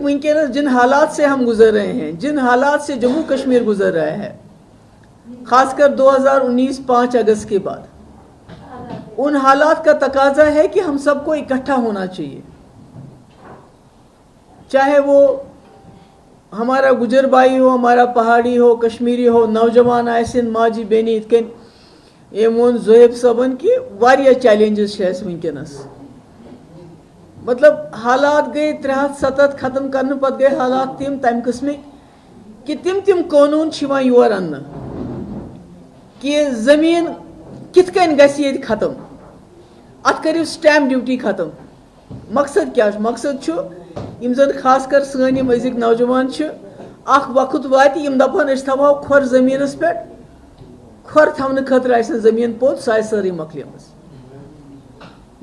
वनकस जिन हालात से हम गुजर रहे हैं, जिन हालात से जम्मू कश्मीर गुजर रहा है, खासकर 2019 5 अगस्त के बाद, उन हालात का तकाजा है कि हम सबको इकट्ठा होना चाहिए। चाहे वो हमारा गुजर भाई हो, हमारा पहाड़ी हो, कश्मीरी हो, नौजवान आयसिन माजी बेनी इतकन ये मोन जोहेब सबन की वारिया चैलेंजेस वनकस, मतलब हालात गए 307 खत्म करने पत गए हालात तम किस्म कि तिम कानून योर अन्न कि जमीन कित कन गि खत्म, अत करियो स्टैम्प ड्यूटी खत्म। मकसद क्या? मकसद यम जन खासकर सन यम अजिक नौजवान अख वक्त वात यम दपान अस थवो खोर जमीनस पे, खोर थवन खतर आसन जमीन पोत सह सारी मकलिमस।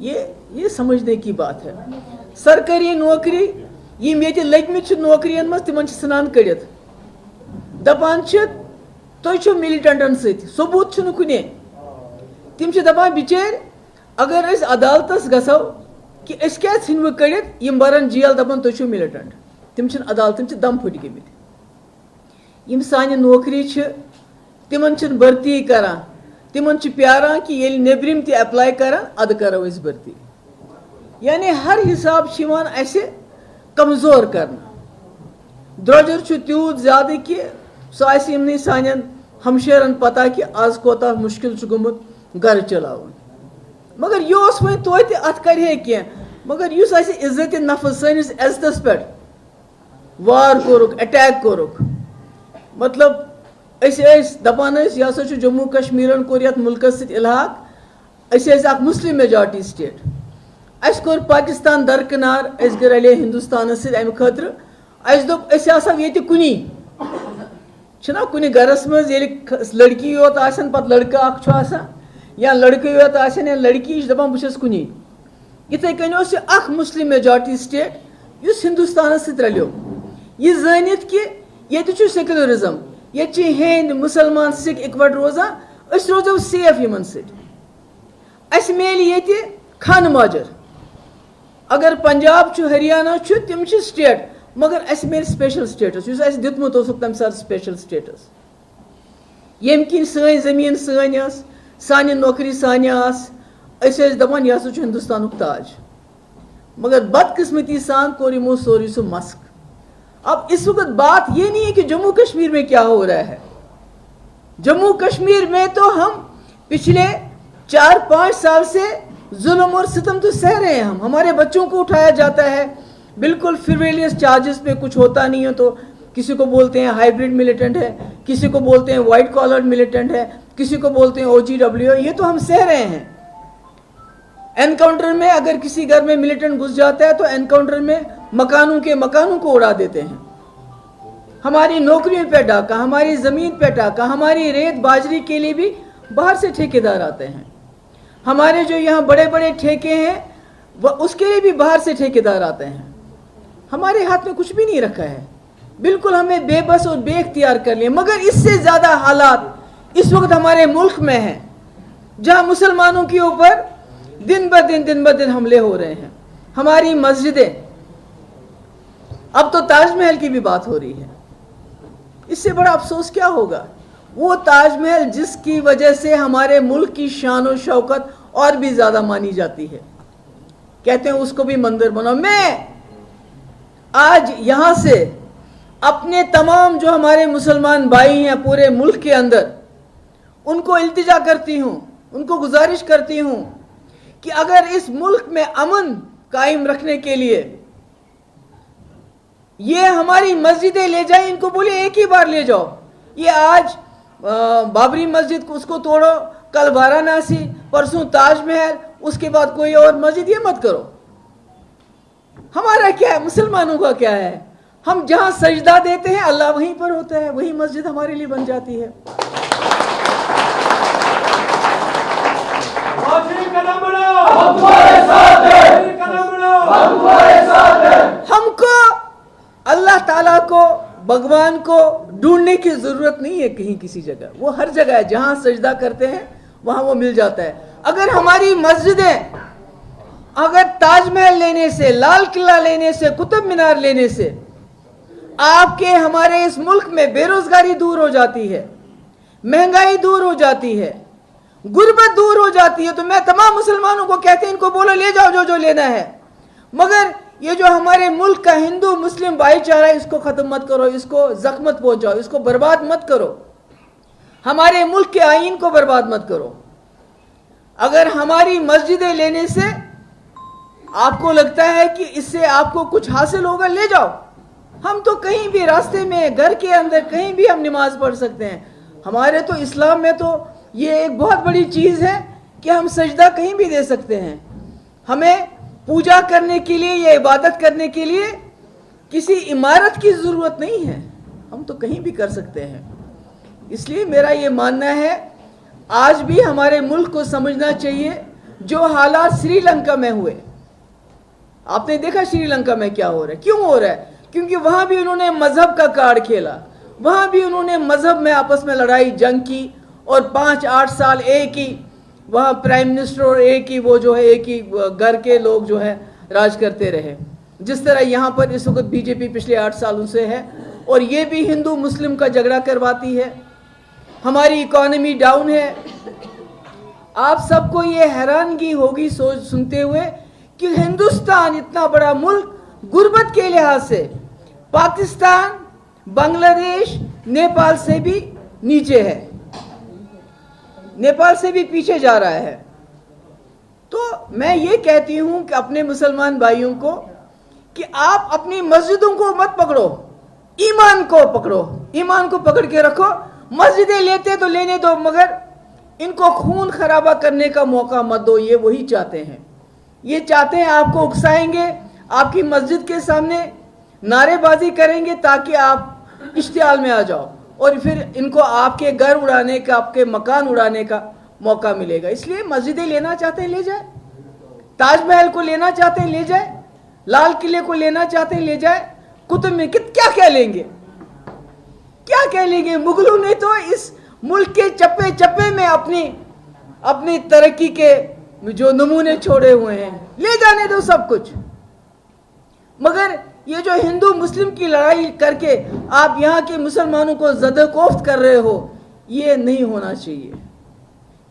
ये समझने की बात है। सरकारी नौकरी यम ये लगमित नौकरियन मज तिमन सनान कड़ित दपान तुम मिलिटेंटन सबूत कुने, तिम दपान बिचार अगर अस अदालतस गसो कि अस क्या इन कड़ित यम बरन जेल दपान तुम मिलिटेंट, तिम अदालतन दम फुट गमित। यम सान नौकरी तिमन भर्ती करान, तिमन प्यारान कि ये नेबरिम ते अप्लाई करान अद करो अस भर्ती। यानी हर हिसाब कमजोर करना। द्रोजर त्यूत ज्यादा कि सह यमन सान हमशेरन पता कि आज कोता मुश्किल गुमुत घर चलावन, मगर यह वो तोत अत करे कह, मगर इज्जत नफ्स सनिस इज्जतस पे वार कोरुक, अटैक कोरुक, मतलब दपान यह जम्मू कश्मीर कोर यथ मुल्कस इल्हाक, अस मुस्लिम मेजॉरिटी स्टेट, अस कोर पाकिस्तान दरकिनार, अस रले हिंदुस्तान अमि खतर अस दोप अस ये कुनी छना कुनी घरस मज लड़की योत आसन पत लड़का अख आसान, या लड़के योत आसन या लड़की दपान बस कुनी। इथे कन अख मुस्लिम मेजॉरिटी स्टेट युस हिंदुस्तान रलो, यह जानित कि ये सेक्युलरिज्म, ये हिंद मुसलमान सिख इकवट रोजान, अस रोजो सेफ यमन अस मेल ये खान माजर। अगर पंजाब हरियाणा तिम स्टेट, मगर अस मेल स्पेशल स्टेटस युस अस दितमुत तम साथ स्पेशल स्टेटस, यम किन सन जमीन सान नौकरी सान अस दपान यह हिंदुस्तान ताज, मगर बदकिस्मती सान कोर यमो सोरी सह मस्क। अब इस वक्त बात ये नहीं है कि जम्मू कश्मीर में क्या हो रहा है। जम्मू कश्मीर में तो हम पिछले 4-5 साल से जुल्म और सितम तो सह रहे हैं। हम हमारे बच्चों को उठाया जाता है बिल्कुल फ्रिवलियस चार्जेस पे, कुछ होता नहीं है तो किसी को बोलते हैं हाइब्रिड मिलिटेंट है, किसी को बोलते हैं वाइट कॉलर मिलिटेंट है, किसी को बोलते हैं OGW, ये तो हम सह रहे हैं। एनकाउंटर में अगर किसी घर में मिलिटेंट घुस जाता है तो एनकाउंटर में मकानों को उड़ा देते हैं। हमारी नौकरियों पे डाका, हमारी जमीन पे डाका, हमारी रेत बाजरी के लिए भी बाहर से ठेकेदार आते हैं। हमारे जो यहाँ बड़े बड़े ठेके हैं वह उसके लिए भी बाहर से ठेकेदार आते हैं। हमारे हाथ में कुछ भी नहीं रखा है, बिल्कुल हमें बेबस और बेख्तियार कर लिया। मगर इससे ज्यादा हालात इस वक्त हमारे मुल्क में हैं, जहाँ मुसलमानों के ऊपर दिन ब दिन हमले हो रहे हैं। हमारी मस्जिदें, अब तो ताजमहल की भी बात हो रही है। इससे बड़ा अफसोस क्या होगा? वो ताजमहल जिसकी वजह से हमारे मुल्क की शान और शौकत और भी ज्यादा मानी जाती है, कहते हैं उसको भी मंदिर बनाओ। मैं आज यहां से अपने तमाम जो हमारे मुसलमान भाई हैं पूरे मुल्क के अंदर, उनको इल्तिजा करती हूं, उनको गुजारिश करती हूं कि अगर इस मुल्क में अमन कायम रखने के लिए ये हमारी मस्जिदें ले जाए, इनको बोले एक ही बार ले जाओ। ये आज बाबरी मस्जिद को उसको तोड़ो, कल वाराणसी, परसों ताजमहल, उसके बाद कोई और मस्जिद, ये मत करो। हमारा क्या है, मुसलमानों का क्या है? हम जहां सजदा देते हैं अल्लाह वहीं पर होता है, वही मस्जिद हमारे लिए बन जाती है। हमको अल्लाह ताला को, भगवान को ढूंढने की जरूरत नहीं है कहीं किसी जगह, वो हर जगह है। जहां सजदा करते हैं वहां वो मिल जाता है। अगर हमारी मस्जिदें, अगर ताजमहल लेने से, लाल किला लेने से, कुतुब मीनार लेने से आपके हमारे इस मुल्क में बेरोजगारी दूर हो जाती है, महंगाई दूर हो जाती है, गुर्बत दूर हो जाती है। तो मैं तमाम मुसलमानों को कहते हैं, इनको बोलो ले जाओ जो जो लेना है, मगर ये जो हमारे मुल्क का हिंदू मुस्लिम भाईचारा, इसको खत्म मत करो, इसको जख्म मत पहुंचाओ, इसको बर्बाद मत करो, हमारे मुल्क के आईन को बर्बाद मत करो। अगर हमारी मस्जिदें लेने से आपको लगता है कि इससे आपको कुछ हासिल होगा, ले जाओ। हम तो कहीं भी रास्ते में, घर के अंदर, कहीं भी हम नमाज पढ़ सकते हैं। हमारे तो इस्लाम में तो ये एक बहुत बड़ी चीज़ है कि हम सजदा कहीं भी दे सकते हैं। हमें पूजा करने के लिए या इबादत करने के लिए किसी इमारत की ज़रूरत नहीं है, हम तो कहीं भी कर सकते हैं। इसलिए मेरा ये मानना है, आज भी हमारे मुल्क को समझना चाहिए। जो हालात श्रीलंका में हुए, आपने देखा श्रीलंका में क्या हो रहा है, क्यों हो रहा है? क्योंकि वहाँ भी उन्होंने मजहब का कार्ड खेला, वहाँ भी उन्होंने मजहब में आपस में लड़ाई जंग की, और 5-8 साल एक ही वहाँ प्राइम मिनिस्टर और एक ही वो जो है एक ही घर के लोग जो है राज करते रहे। जिस तरह यहाँ पर इस वक्त बीजेपी पिछले 8 सालों से है, और ये भी हिंदू मुस्लिम का झगड़ा करवाती है। हमारी इकॉनमी डाउन है। आप सबको ये हैरानगी होगी सोच सुनते हुए कि हिंदुस्तान इतना बड़ा मुल्क गुर्बत के लिहाज से पाकिस्तान, बांग्लादेश, नेपाल से भी नीचे है, नेपाल से भी पीछे जा रहा है। तो मैं ये कहती हूं कि अपने मुसलमान भाइयों को कि आप अपनी मस्जिदों को मत पकड़ो, ईमान को पकड़ो, ईमान को पकड़ के रखो। मस्जिदें लेते तो लेने दो, मगर इनको खून खराबा करने का मौका मत दो। ये वही चाहते हैं, ये चाहते हैं आपको उकसाएंगे, आपकी मस्जिद के सामने नारेबाजी करेंगे ताकि आप इश्तियाल में आ जाओ, और फिर इनको आपके घर उड़ाने का, आपके मकान उड़ाने का मौका मिलेगा। इसलिए मस्जिदें लेना चाहते हैं ले जाए, ताजमहल को लेना चाहते हैं ले जाए, लाल किले को लेना चाहते हैं ले जाए, कुतुब में क्या क्या लेंगे, क्या क्या लेंगे? मुगलों ने तो इस मुल्क के चप्पे चप्पे में अपनी तरक्की के जो नमूने छोड़े हुए हैं, ले जाने दो सब कुछ। मगर ये जो हिंदू मुस्लिम की लड़ाई करके आप यहाँ के मुसलमानों को ज़द-ए-कोफ्त कर रहे हो, ये नहीं होना चाहिए।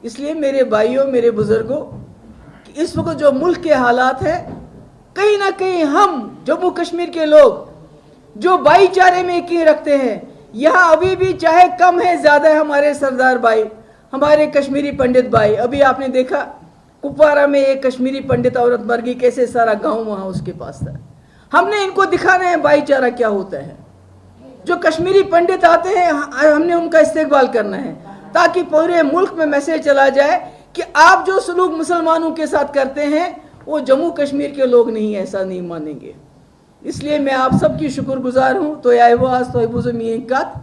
इसलिए मेरे भाइयों, मेरे बुजुर्गों, इस वक्त जो मुल्क के हालात हैं, कहीं ना कहीं हम जम्मू कश्मीर के लोग जो भाईचारे में यकीन रखते हैं, यहाँ अभी भी चाहे कम है ज़्यादा है, हमारे सरदार भाई, हमारे कश्मीरी पंडित भाई। अभी आपने देखा कुपवारा में एक कश्मीरी पंडित औरत मर गई, कैसे सारा गांव वहाँ उसके पास था। हमने इनको दिखाना है भाईचारा क्या होता है। जो कश्मीरी पंडित आते हैं, हमने उनका इस्तेकबाल करना है, ताकि पूरे मुल्क में मैसेज चला जाए कि आप जो सलूक मुसलमानों के साथ करते हैं, वो जम्मू कश्मीर के लोग नहीं ऐसा नहीं मानेंगे। इसलिए मैं आप सबकी शुक्रगुजार हूँ। तो आए वो आज तो बुझ मी कत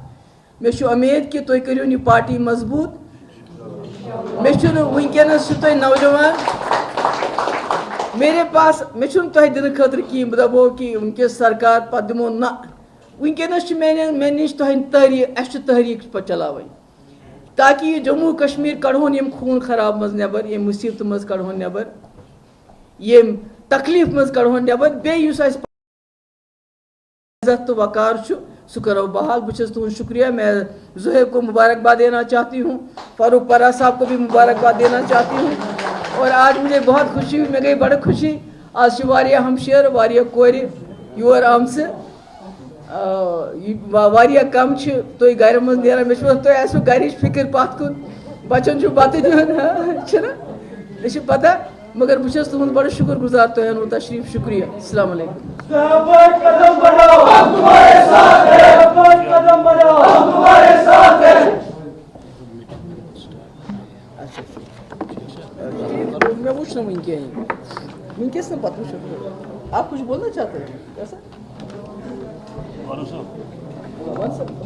मे उम्मीद कि तुम करियो ये पार्टी मजबूत। मे वनकस नौजवान मेरे पास मे तुह दिन खतर कहीं बह दपो कि वनकस सरकार पे दमो ना वनकस मे नश तुह तहरीक पे चलावन, ताकि ये जम्मू कश्मीर कड़ोन यम खून खराब मज नबर, ये मुसीबत मज कड़ोन नबर, ये तकलीफ मज कड़ोन नबर। बेस इज्जत तो वकार सह करो बहाल। बुझस तुम शुक्रिया। मैं ज़ुहैब को मुबारकबाद देना चाहती हूँ, फारूक परा साहब को भी मुबारकबाद देना चाहती हूँ। और आज मुझे बहुत खुशी हुई, मैं गई बड़ी खुशी। आज वारिया हमशेर, वारिया कोर योर आमस, वारिया कम तुम घर मज नेरान। मे तुम आसो गरिच फिक्र पत कुन, बचन बत दिन मे पता, मगर बुझस तुम बड़ शुक्र गुजार तुम तशरीफ। शुक्रिया। अस्सलाम वालेकुम। मैं पूछ रहा हूँ वनकस ने पता पूछ, आप कुछ बोलना चाहते हैं? कैसा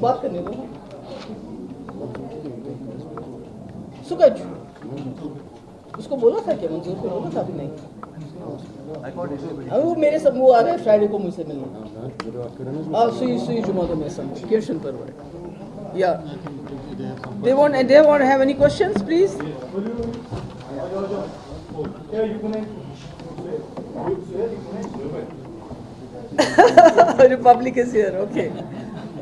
बात करने दो। सुकच उसको बोला था क्या? मंजूर को बोला था? अभी नहीं, वो मेरे सब वो आ रहे फ्राइडे को मुझसे मिलने। सुई जुमा को मैं सब क्वेश्चन पर या they want have any questions please? Republic is here, okay.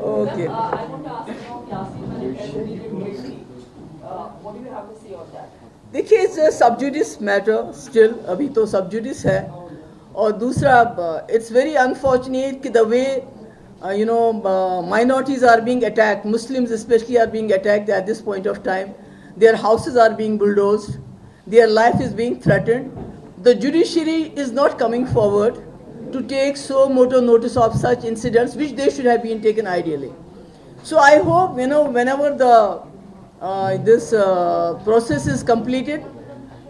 Okay. I want to ask Yasin and Ashwini immediately. What do you have to say on that? देखिए इट्स सब जुडिस मैटर स्टिल, अभी तो सब जुडिस है. और दूसरा इट्स वेरी अनफॉर्चुनेट कि the way minorities are being attacked, Muslims especially are being attacked at this point of time. Their houses are being bulldozed, their life is being threatened. The judiciary is not coming forward to take so moto notice of such incidents, which they should have been taken ideally. So I hope, whenever this process is completed,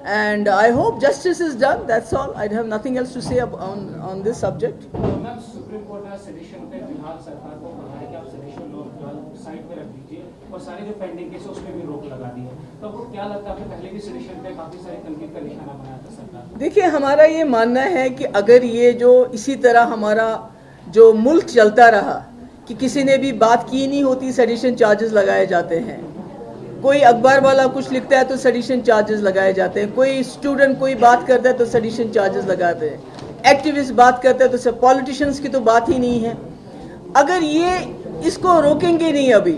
and I hope justice is done. That's all. I have nothing else to say on this subject. Ma'am supreme court ने sedition पे फिलहाल सरकार को कहा है कि आप sedition law side पे रख दीजिए और सारे जो पेंडिंग केस है उसमें भी रोक लगा दी है. तो आपको क्या लगता है, आपने पहले भी सेडिशन पे काफी सारे तनकीद का निशाना बनाया था सरकार? देखिए हमारा ये मानना है कि अगर ये जो इसी तरह हमारा जो मुल्क चलता रहा कि किसी ने भी बात की नहीं होती, सेडिशन चार्जेस लगाए जाते हैं. कोई अखबार वाला कुछ लिखता है तो सेडिशन चार्जेस लगाए जाते हैं. कोई स्टूडेंट कोई बात करता है तो सेडिशन चार्जेस लगाते हैं. एक्टिविस्ट बात करते हैं तो पॉलिटिशियंस की तो बात ही नहीं है. अगर ये इसको रोकेंगे नहीं अभी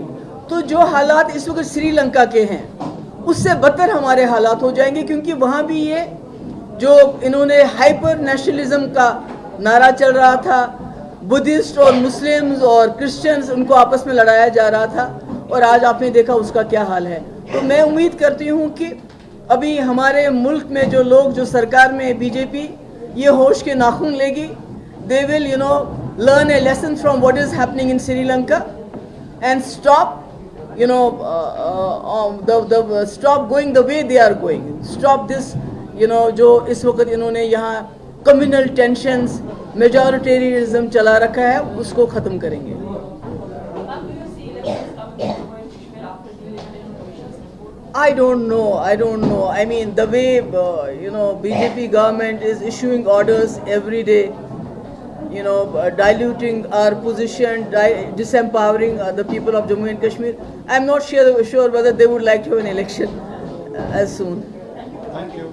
तो जो हालात इस वक्त श्रीलंका के हैं उससे बदतर हमारे हालात हो जाएंगे, क्योंकि वहाँ भी ये जो इन्होंने हाइपर नेशनलिज्म का नारा चल रहा था, बुद्धिस्ट और मुस्लिम्स और क्रिश्चियंस उनको आपस में लड़ाया जा रहा था, और आज आपने देखा उसका क्या हाल है. तो मैं उम्मीद करती हूँ कि अभी हमारे मुल्क में जो लोग जो सरकार में बीजेपी ये होश के नाखून लेगी. They will learn a lesson from what is happening in Sri Lanka and stop stop going the way they are going. Stop this जो इस वक्त इन्होंने यहाँ communal tensions, majoritarianism चला रखा है, उसको ख़त्म करेंगे. I don't know. I mean, the way BJP government is issuing orders every day, diluting our position, disempowering the people of Jammu and Kashmir. I'm not sure whether they would like to have an election as soon. Thank you.